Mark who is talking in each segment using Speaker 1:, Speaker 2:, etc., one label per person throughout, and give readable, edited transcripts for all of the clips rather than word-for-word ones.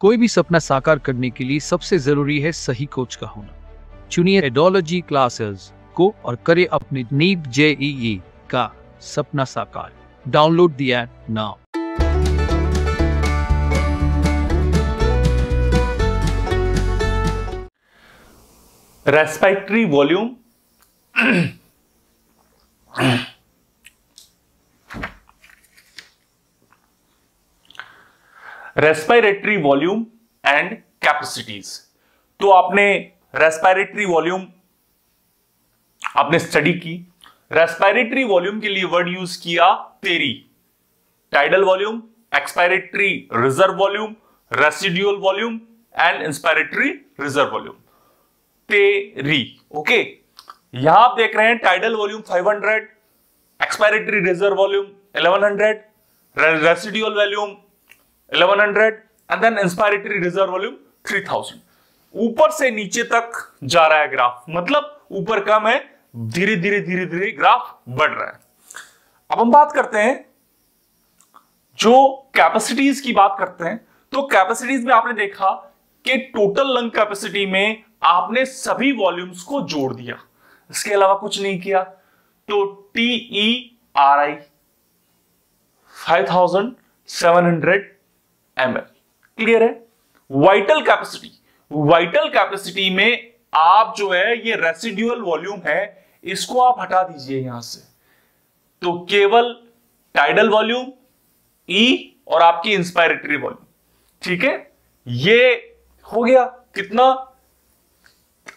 Speaker 1: कोई भी सपना साकार करने के लिए सबसे जरूरी है सही कोच का होना। चुनिए एडोलॉजी क्लासेस को और करें अपने नीट जेईई का सपना साकार। Download the app now.
Speaker 2: Respiratory volume respiratory volume and capacities. तो आपने रेस्पिरेटरी वॉल्यूम आपने स्टडी की। रेस्पिरेटरी वॉल्यूम के लिए वर्ड यूज किया तेरी, tidal volume, expiratory reserve volume, residual volume and inspiratory reserve volume. तेरी, ओके। यहां आप देख रहे हैं tidal volume 500, expiratory reserve volume 1100, residual volume 1100 and then inspiratory reserve volume 3000। ऊपर से नीचे तक जा रहा है ग्राफ, मतलब ऊपर कम है, धीरे धीरे ग्राफ बढ़ रहा है। अब हम बात करते हैं जो कैपेसिटीज की बात करते हैं। तो कैपेसिटीज में आपने देखा कि टोटल लंग कैपेसिटी में आपने सभी वॉल्यूम्स को जोड़ दिया, इसके अलावा कुछ नहीं किया। तो TERI 5700 ml, क्लियर है। वाइटल कैपेसिटी, वाइटल कैपेसिटी में आप जो है ये रेसिडुअल वॉल्यूम है, इसको आप हटा दीजिए यहां से। तो केवल टाइडल वॉल्यूम E और आपकी इंस्पायरेटरी वॉल्यूम, ठीक है। ये हो गया। कितना?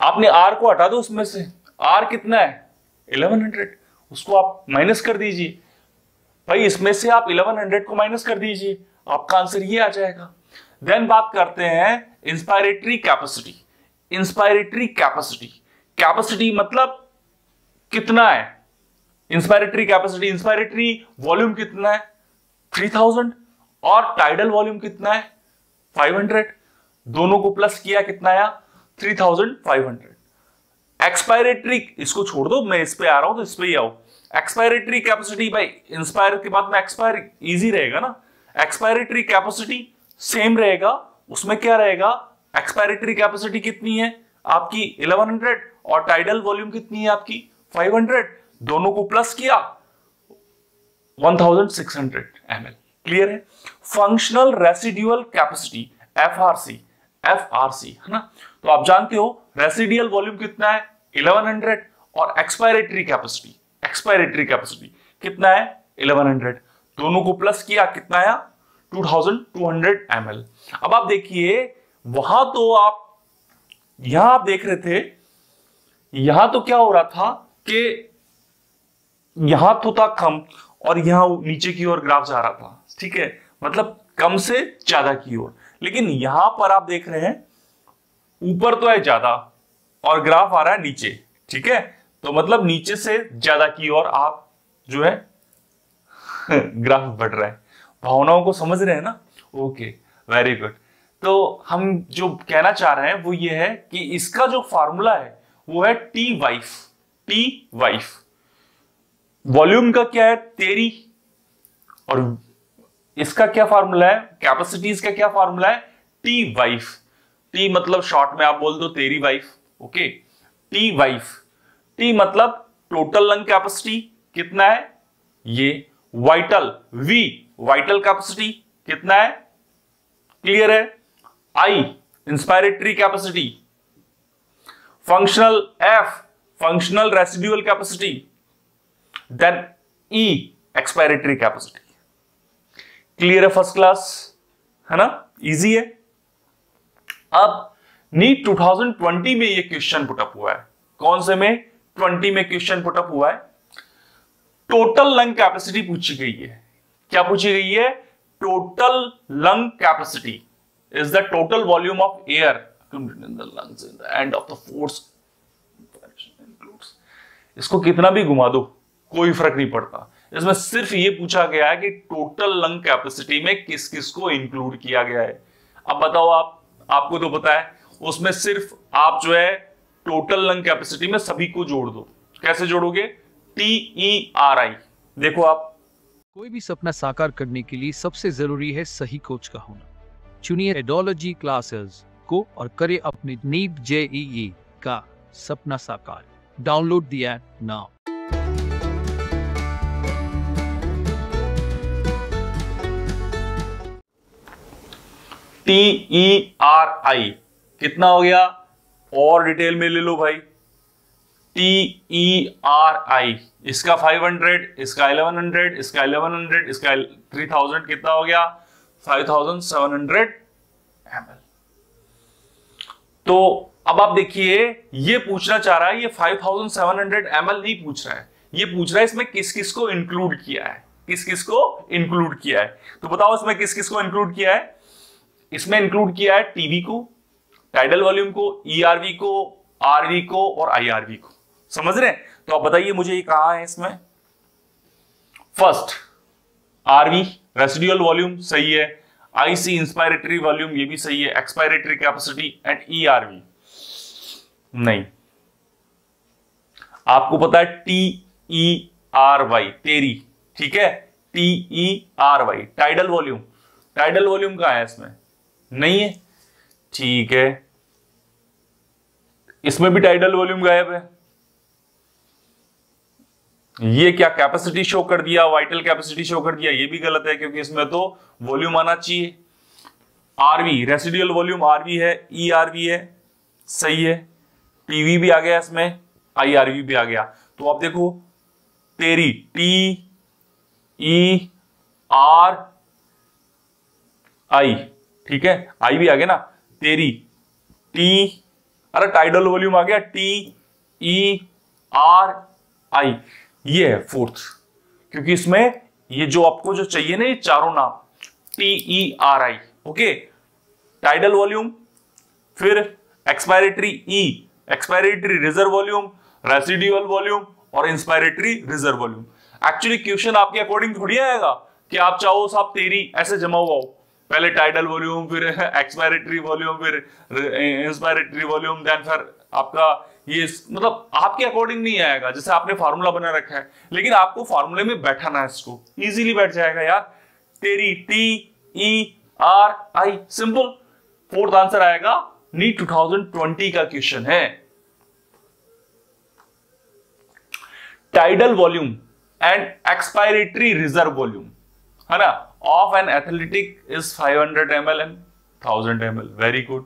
Speaker 2: आपने R को हटा दो उसमें से। R कितना है? 1100, उसको आप माइनस कर दीजिए। भाई इसमें से आप 1100 को माइनस कर दीजिए, आपका आंसर ये आ जाएगा। देन बात करते हैं inspiratory capacity. Inspiratory capacity, capacity मतलब कितना है? इंस्पायरेटरी कैपेसिटी, इंस्पायरेटरी वॉल्यूम कितना है? 3000 और टाइडल वॉल्यूम कितना है? 500। दोनों को प्लस किया, कितना आया? 3500। एक्सपायरेटरी, इसको छोड़ दो, मैं इस पे आ रहा हूं तो इस पे ही आओ। एक्सपायरेटरी कैपेसिटी, भाई इंस्पायर के बाद में एक्सपायर इजी रहेगा ना। एक्सपायरेटरी कैपेसिटी सेम रहेगा, उसमें क्या रहेगा? एक्सपायरेटरी कैपेसिटी कितनी है आपकी? 1100 और टाइडल वॉल्यूम कितनी है आपकी? 500। दोनों को प्लस किया, 1600 ml, क्लियर है। फंक्शनल रेसिडुअल कैपेसिटी FRC है ना। तो आप जानते हो रेसिडुअल वॉल्यूम कितना है? 1100 और एक्सपायरेटरी कैपेसिटी कितना है? 1100। दोनों को प्लस किया, कितना आया? 2200 ml। अब आप देखिए, वहां तो आप यहां आप देख रहे थे, यहां तो क्या हो रहा था कि यहां तो था कम और यहां नीचे की ओर ग्राफ जा रहा था, ठीक है, मतलब कम से ज्यादा की ओर। लेकिन यहां पर आप देख रहे हैं ऊपर तो है ज्यादा और ग्राफ आ रहा है नीचे, ठीक है। तो मतलब नीचे से ज्यादा की ओर आप जो है ग्राफ बढ़ रहा है। भावनाओं को समझ रहे हैं ना? Okay, very good. तो हम जो कहना चाह रहे हैं वो ये है कि इसका जो फार्मूला है वो है टी वाइफ। वॉल्यूम का क्या है? तेरी। और इसका क्या फार्मूला है? कैपेसिटीज का क्या फार्मूला है? T wife. टी मतलब शॉर्ट में आप बोल दो तेरी wife, okay. T wife, T मतलब टोटल लंग कैपेसिटी कितना है ये, वाइटल वी, वाइटल कैपेसिटी कितना है, क्लियर है। I inspiratory capacity, functional F functional residual capacity, then E expiratory capacity. Clear है? फर्स्ट क्लास है ना, इजी है। अब नीट 2020 में ये क्वेश्चन पुटअप हुआ है। कौन से में? 20 में क्वेश्चन पुटअप हुआ है। टोटल लंग कैपेसिटी पूछी गई है। क्या पूछी गई है? Total lung capacity is the total volume of air accumulated in the lungs in the end of the force includes। इसको कितना भी घुमा दो कोई फर्क नहीं पड़ता। इसमें सिर्फ ये पूछा गया है कि टोटल लंग कैपेसिटी में किस किस को इंक्लूड किया गया है। अब बताओ, आपको तो पता है, उसमें सिर्फ आप जो है टोटल लंग कैपेसिटी में सभी को जोड़ दो। कैसे जोड़ोगे? TERI। देखो आप,
Speaker 1: कोई भी सपना साकार करने के लिए सबसे जरूरी है सही कोच का होना। चुनिए एडोलॉजी क्लासेस को और करे अपने नीट जेईई का सपना साकार। Download the app now.
Speaker 2: TERI कितना हो गया, और डिटेल में ले लो भाई। TERI इसका 500, इसका 1100, इसका 1100, इसका 3000, कितना हो गया 5700 ml। तो अब आप देखिए, ये पूछना चाह रहा है, ये 5700 ml नहीं पूछ रहा है, ये पूछ रहा है इसमें किस किस को इंक्लूड किया है, किस किस को इंक्लूड किया है। तो बताओ इसमें किस किस को इंक्लूड किया है। इसमें इंक्लूड किया है टीवी को, टाइडल वॉल्यूम को, ईआरवी को, आरवी को और आईआरवी को। समझ रहे हैं? तो आप बताइए मुझे ये कहां है इसमें। फर्स्ट आरवी रेसिडुअल वॉल्यूम सही है, आईसी इंस्पायरेटरी वॉल्यूम ये भी सही है, एक्सपायरेटरी कैपेसिटी एंड ईआरवी नहीं। आपको पता है TERY तेरी, ठीक है, TERY tidal volume, tidal volume कहां है इसमें, नहीं है, ठीक है। इसमें भी टाइडल वॉल्यूम गायब है। ये क्या कैपेसिटी शो कर दिया, वाइटल कैपेसिटी शो कर दिया, ये भी गलत है क्योंकि इसमें तो वॉल्यूम आना चाहिए। आरवी रेसिडुअल वॉल्यूम आरवी है, ईआरवी है, सही है। टीवी भी आ गया इसमें, आईआरवी भी आ गया। तो आप देखो तेरी TERI, ठीक है, आई भी आ गया ना, तेरी अरे टाइडल वॉल्यूम आ गया TERI, ये है फोर्थ, क्योंकि इसमें ये जो आपको जो चाहिए ना ये चारों नाम TERI, ओके। टाइडल वॉल्यूम, फिर expiratory expiratory reserve volume, residual volume और inspiratory reserve volume. Actually question आपके अकॉर्डिंग थोड़ी आएगा कि आप चाहो साहब तेरी ऐसे जमा हुआ हो, पहले टाइडल वॉल्यूम, फिर एक्सपायरेटरी वॉल्यूम, फिर इंस्पायरेटरी वॉल्यूम, देन फिर आपका ये, मतलब आपके अकॉर्डिंग नहीं आएगा जैसे आपने फार्मूला बना रखा है, लेकिन आपको फार्मूले में बैठाना है, इसको इजीली बैठ जाएगा यार। तेरी TERI सिंपल। फोर्थ आंसर आएगा, नीट 2020 का क्वेश्चन है। Tidal volume and expiratory reserve volume, है ना, of an athletic is 500 ml and 1000 ml, very good.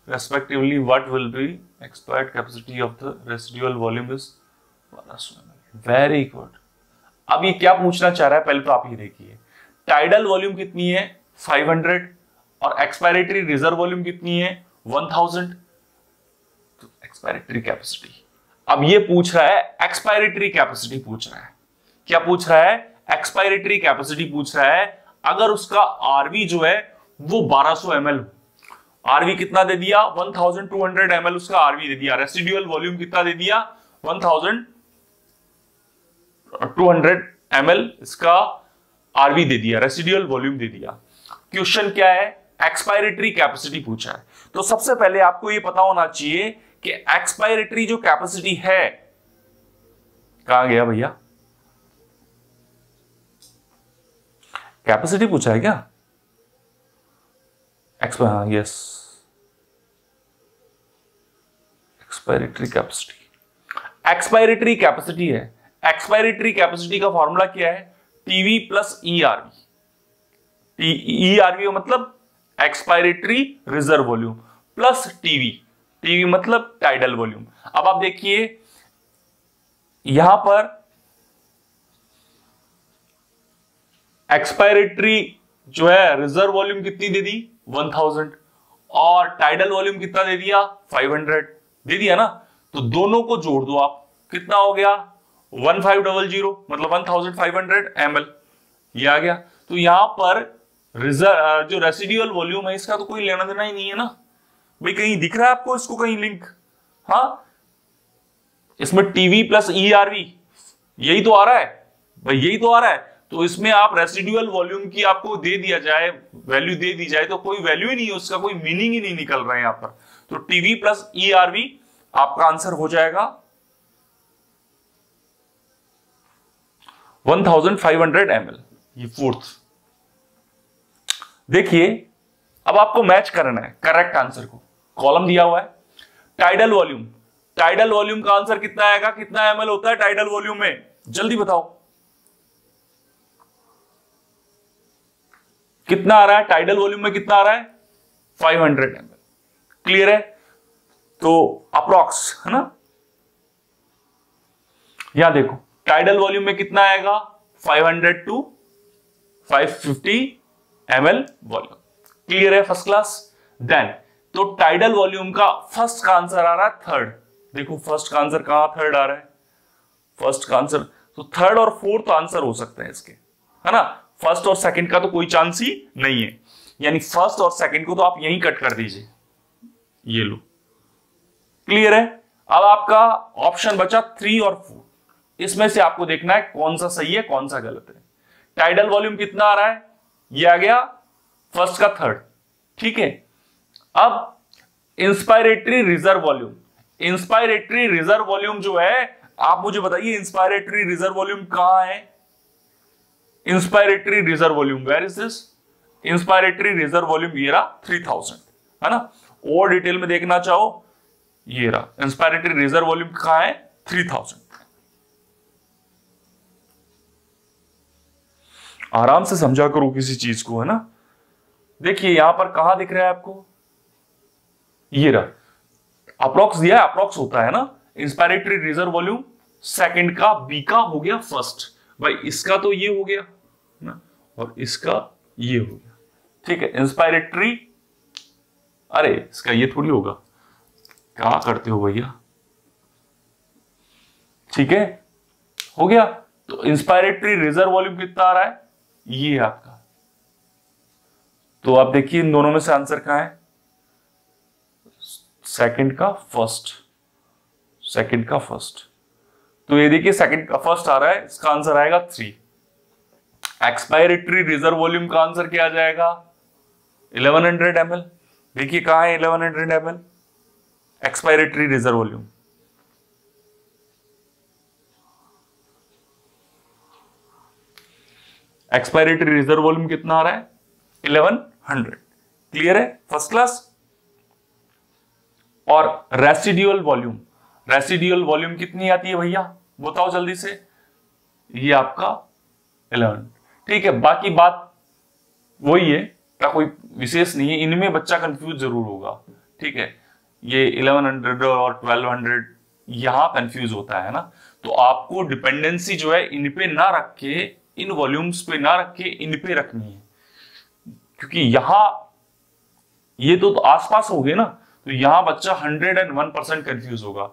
Speaker 2: Respectively, what will be expired capacity of the residual volume is 1200 ml. Very good. अब ये क्या पूछना चाह रहा है, पहले तो आप ये देखिए, टाइडल वॉल्यूम कितनी है 500 और एक्सपायरेटरी रिजर्व वॉल्यूम कितनी है 1000। तो एक्सपायरेटरी कैपेसिटी, अब ये पूछ रहा है एक्सपायरेटरी कैपेसिटी पूछ रहा है। क्या पूछ रहा है, एक्सपायरेटरी कैपेसिटी पूछ रहा है। अगर उसका आरवी जो है वो 1200 ml, आरवी कितना दे दिया 1200 ml उसका आरवी दे दिया, रेसिडुअल वॉल्यूम कितना दे दिया 1200 ml इसका आरवी दे दिया, रेसिडुअल वॉल्यूम दे दिया। क्वेश्चन क्या है, एक्सपायरेटरी कैपेसिटी पूछा है। तो सबसे पहले आपको ये पता होना चाहिए कि एक्सपायरेटरी जो कैपेसिटी है, कहां गया भैया, कैपेसिटी पूछा है क्या, yes, expiratory capacity, expiratory capacity है। एक्सपायरेटरी कैपेसिटी का फॉर्मूला क्या है, टीवी प्लस ईआरवी। ईआरवी मतलब expiratory reserve volume plus TV, TV मतलब टाइडल वॉल्यूम। अब आप देखिए यहां पर एक्सपायरेटरी जो है रिजर्व वॉल्यूम कितनी दे दी 1000 और टाइडल वॉल्यूम कितना दे दिया 500 दे दिया ना। तो दोनों को जोड़ दो आप, कितना हो गया 1500 मतलब 1500 ml, ये आ गया। तो यहां पर रिजर्व जो रेसिडुअल वॉल्यूम है इसका तो कोई लेना देना ही नहीं है ना भाई। कहीं दिख रहा है आपको इसको कहीं लिंक, हाँ इसमें टीवी प्लस ईआरवी यही तो आ रहा है भाई, यही तो आ रहा है। तो इसमें आप रेसिडुअल वॉल्यूम की आपको दे दिया जाए, वैल्यू दे दी जाए तो कोई वैल्यू ही नहीं है, उसका कोई मीनिंग ही नहीं निकल रहा है यहां पर। तो टीवी प्लस ईआरवी आपका आंसर हो जाएगा 1500 ml, ये फोर्थ। देखिए अब आपको मैच करना है करेक्ट आंसर को, कॉलम दिया हुआ है टाइडल वॉल्यूम, टाइडल वॉल्यूम का आंसर कितना आएगा, कितना एमएल होता है टाइडल वॉल्यूम में, जल्दी बताओ कितना आ रहा है, टाइडल वॉल्यूम में कितना आ रहा है 500 ml, क्लियर है। तो अप्रॉक्स है ना, यहां देखो टाइडल वॉल्यूम में कितना आएगा 500 to 550 ml वॉल्यूम, क्लियर है फर्स्ट क्लास। देन तो टाइडल वॉल्यूम का फर्स्ट का आंसर आ रहा है थर्ड, देखो फर्स्ट का आंसर कहां थर्ड आ रहा है, फर्स्ट का आंसर तो थर्ड और फोर्थ आंसर हो सकते हैं इसके, है ना, फर्स्ट और सेकंड का तो कोई चांस ही नहीं है, यानी फर्स्ट और सेकंड को तो आप यहीं कट कर दीजिए, ये लो, क्लियर है। अब आपका ऑप्शन बचा 3 और 4, इसमें से आपको देखना है कौन सा सही है कौन सा गलत है। टाइडल वॉल्यूम कितना आ रहा है, ये आ गया फर्स्ट का थर्ड, ठीक है। अब inspiratory reserve volume, inspiratory reserve volume जो है, आप मुझे बताइए इंस्पायरेटरी रिजर्व वॉल्यूम कहां है, inspiratory reserve volume where is this, inspiratory reserve volume ये रहा 3000, है ना। और डिटेल में देखना चाहो ये रहा इंस्पायरेटरी रिजर्व वॉल्यूम कहां है 3000। आराम से समझा करो किसी चीज को, है ना। देखिए यहां पर कहां दिख रहा है आपको, ये रहा अप्रॉक्स दिया है, अप्रॉक्स होता है ना इंस्पायरेटरी रिजर्व वॉल्यूम, सेकंड का बी का हो गया फर्स्ट, भाई इसका तो ये हो गया ना और इसका ये हो गया, ठीक है। इंस्पायरेटरी, अरे इसका ये थोड़ी होगा, क्या करते हो भैया, ठीक है हो गया। तो इंस्पायरेटरी रिजर्व वॉल्यूम कितना आ रहा है, ये है आपका। तो आप देखिए इन दोनों में से आंसर कहां है, सेकंड का फर्स्ट, सेकंड का फर्स्ट, तो ये देखिए सेकंड का फर्स्ट आ रहा है, इसका आंसर आएगा 3। एक्सपायरेटरी रिजर्व वॉल्यूम का आंसर क्या आ जाएगा 1100 ml, देखिए कहां है 1100 ml expiratory reserve volume, expiratory reserve volume कितना आ रहा है 1100, क्लियर है फर्स्ट क्लास। और रेसिडुअल वॉल्यूम, रेसिडुअल वॉल्यूम कितनी आती है भैया बताओ जल्दी से, ये आपका 11, ठीक है। बाकी बात वही है, क्या कोई विशेष नहीं है, इनमें बच्चा कंफ्यूज जरूर होगा, ठीक है। ये 1100 और 1200 यहां कंफ्यूज होता है ना, तो आपको डिपेंडेंसी जो है इन पे ना रख के, इन वॉल्यूम्स पे ना रख के इन पे रखनी है, क्योंकि यहां ये तो आसपास हो गए ना, तो यहां बच्चा 101% कंफ्यूज होगा।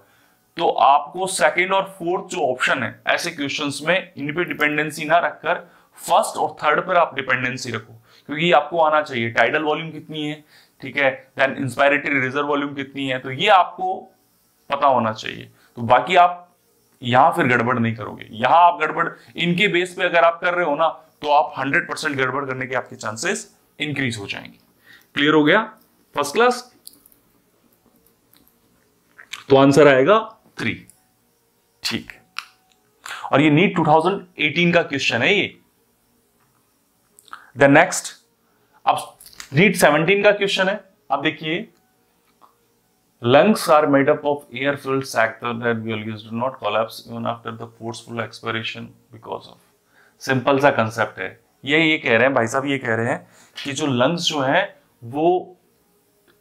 Speaker 2: तो आपको सेकंड और फोर्थ जो ऑप्शन है ऐसे क्वेश्चंस में इन पे डिपेंडेंसी ना रखकर फर्स्ट और थर्ड पर आप डिपेंडेंसी रखो, क्योंकि आपको आना चाहिए टाइडल वॉल्यूम कितनी है, ठीक है, देन इंस्पायरेटरी रिजर्व वॉल्यूम कितनी है, तो ये आपको पता होना चाहिए। तो बाकी आप यहां फिर गड़बड़ नहीं करोगे, यहां आप गड़बड़ इनके बेस पे अगर आप कर रहे हो ना, तो आप 100% गड़बड़ करने के आपके चांसेस इंक्रीज हो जाएंगे। क्लियर हो गया फर्स्ट क्लास। तो आंसर आएगा 3, ठीक है। और ये नीट 2018 का क्वेश्चन है ये। द नेक्स्ट अब नीट 17 का क्वेश्चन है, अब देखिए lungs are made up of air filled sac that alveoli do not collapse even after the forceful expiration because of, simple सा कंसेप्ट है। ये कह रहे हैं भाई साहब, ये कह रहे हैं कि जो लंग्स जो हैं वो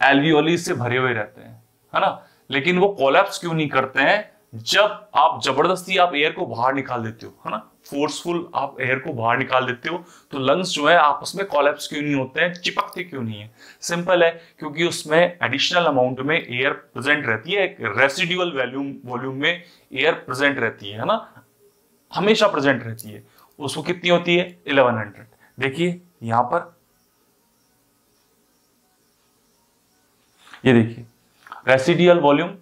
Speaker 2: एल्वियोली से भरे हुए रहते हैं, है ना, लेकिन वो कोलैप्स क्यों नहीं करते हैं, जब आप जबरदस्ती आप एयर को बाहर निकाल देते हो, है ना, फोर्सफुल आप एयर को बाहर निकाल देते हो, तो लंग्स जो है आपस में कोलैप्स क्यों नहीं होते हैं, चिपकते क्यों नहीं है। सिंपल है, क्योंकि उसमें एडिशनल अमाउंट में एयर प्रेजेंट रहती है, एक रेसिडुअल वॉल्यूम में एयर प्रेजेंट रहती है ना, हमेशा प्रेजेंट रहती है। उसको कितनी होती है 1100। देखिए यहां पर ये देखिए residual volume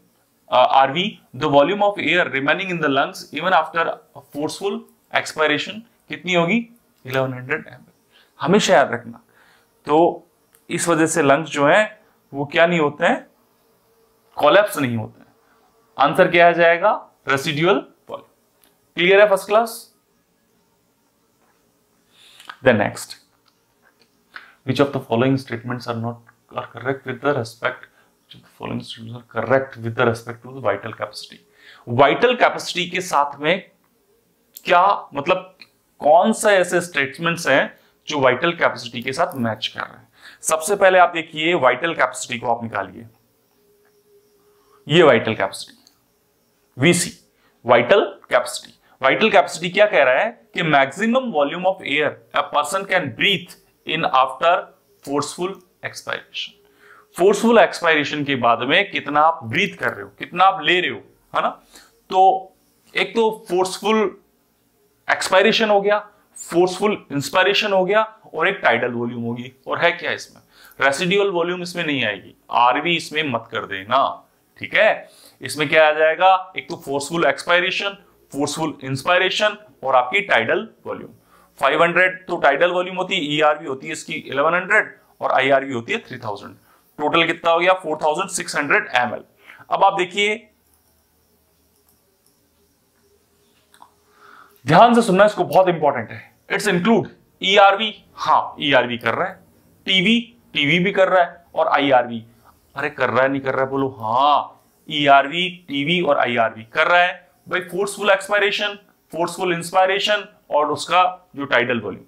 Speaker 2: RV, the volume of air remaining in the lungs even after a forceful expiration कितनी होगी 1100 ml, हमेशा याद रखना। तो इस वजह से लंग्स जो हैं वो क्या नहीं होते हैं, कोलैप्स नहीं होते हैं। आंसर क्या आ जाएगा रेसिडुअल वॉल्यूम। क्लियर है first class. The next Which of the following statements are correct with the respect? Which of the following statements are correct with the respect to the vital capacity? Vital capacity के साथ में क्या मतलब कौन सा ऐसे statements हैं जो वाइटल कैपेसिटी के साथ मैच कर रहे हैं? सबसे पहले आप देखिए वाइटल कैपेसिटी को आप निकालिए, ये vital capacity VC, vital capacity. Vital capacity क्या कह रहा है कि maximum volume of air a person can breathe in after forceful expiration. Forceful expiration के बाद में कितना आप ब्रीथ कर रहे हो, कितना आप ले रहे हो, है ना। तो एक तो फोर्सफुल एक्सपायरेशन हो गया, फोर्सफुल इंस्पायरेशन हो गया, और एक टाइडल वॉल्यूम होगी। और है क्या इसमें? रेसिडुअल वॉल्यूम इसमें नहीं आएगी, आरवी इसमें मत कर देना, ठीक है। इसमें क्या आ जाएगा? एक तो फोर्सफुल एक्सपायरेशन, फोर्सफुल इंस्पायरेशन और आपकी टाइडल वॉल्यूम। 500 तो टाइडल वॉल्यूम होती है, ईआरवी होती है इसकी 1100 और आईआरवी होती है 3000। टोटल कितना हो गया? 4600 ml। अब आप देखिए, ध्यान से सुनना, इसको बहुत इंपॉर्टेंट है। इट्स इंक्लूड ईआरवी, हाँ ईआरवी कर रहा है, टीवी भी कर रहा है, और आईआरवी। अरे कर रहा है नहीं कर रहा है बोलो? हाँ, ईआरवी, टीवी और आईआरवी कर रहा है भाई। फोर्सफुल एक्सपायरेशन, फोर्सफुल इंस्पायरेशन और उसका जो टाइडल वॉल्यूम,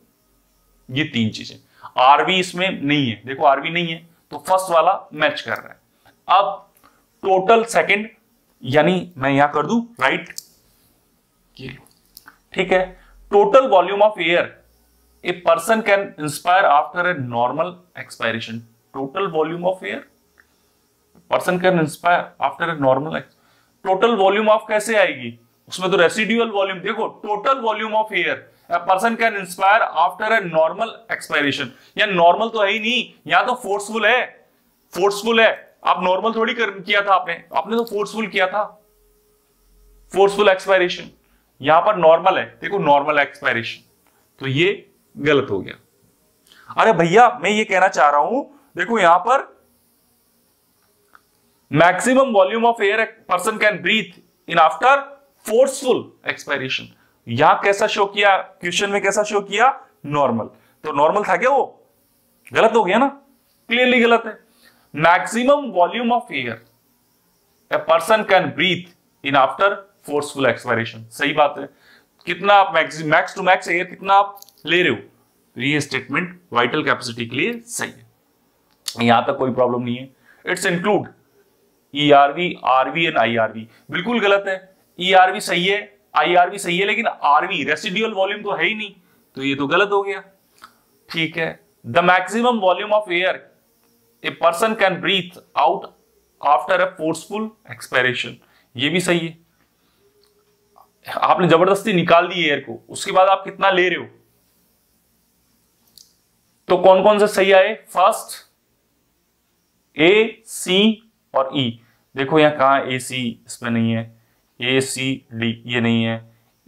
Speaker 2: ये तीन चीजें। आरवी इसमें नहीं है, देखो आरवी नहीं है, तो फर्स्ट वाला मैच कर रहा है। अब टोटल सेकंड, यानी मैं यहां कर दूं राइट, ये लो, ठीक है। Total volume of air a person can inspire after a normal expiration. Total volume of air person can inspire after a normal. Total volume of कैसे आएगी? उसमें तो रेसिडुअल वॉल्यूम, देखो total volume of air a person can inspire after a normal expiration। या normal तो है ही नहीं, यहां तो फोर्सफुल है, फोर्सफुल है। आप नॉर्मल थोड़ी किया था आपने तो फोर्सफुल किया था, फोर्सफुल एक्सपायरेशन। यहां पर नॉर्मल है, देखो नॉर्मल एक्सपायरेशन, तो ये गलत हो गया। अरे भैया मैं ये कहना चाह रहा हूं, देखो यहां पर maximum volume of air person can breathe in after forceful expiration. यहां कैसा शो किया? क्वेश्चन में कैसा शो किया? नॉर्मल। तो नॉर्मल था क्या? वो गलत हो गया ना, क्लियरली गलत है। Maximum volume of air a person can breathe in after forceful expiration, सही बात है। कितना आप मैक्स टू मैक्स एयर कितना आप ले रहे हो, तो ये स्टेटमेंट वाइटल कैपेसिटी के लिए सही है, यहां तक कोई प्रॉब्लम नहीं है। It's include ERV, RV and IRV. बिल्कुल गलत है, ईआरवी सही है, आईआरवी सही है, लेकिन आरवी रेसिडुअल वॉल्यूम तो है ही नहीं, तो ये तो गलत हो गया, ठीक है। The maximum volume of air a person can breathe out after a forceful expiration, ये भी सही है। आपने जबरदस्ती निकाल दी एयर को, उसके बाद आप कितना ले रहे हो, तो कौन कौन से सही आए? फर्स्ट ए, सी और ई। देखो यहां कहां ए सी, इसमें नहीं है, ए सी डी ये नहीं है,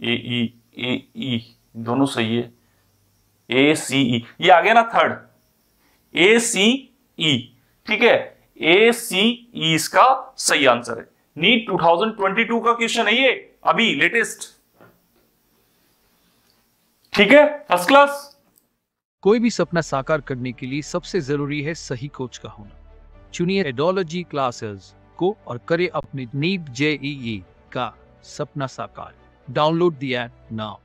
Speaker 2: ए ई दोनों सही है, ए सी ई ये आ गया ना थर्ड, ए सी ई, ठीक है। ए सी ई इसका सही आंसर है। नीट 2022 का क्वेश्चन है ये, अभी लेटेस्ट, ठीक है, फर्स्ट क्लास।
Speaker 1: कोई भी सपना साकार करने के लिए सबसे जरूरी है सही कोच का होना। चुनिए एडोलॉजी क्लासेस को और करें अपने नीट जेईई का सपना साकार। Download the app now.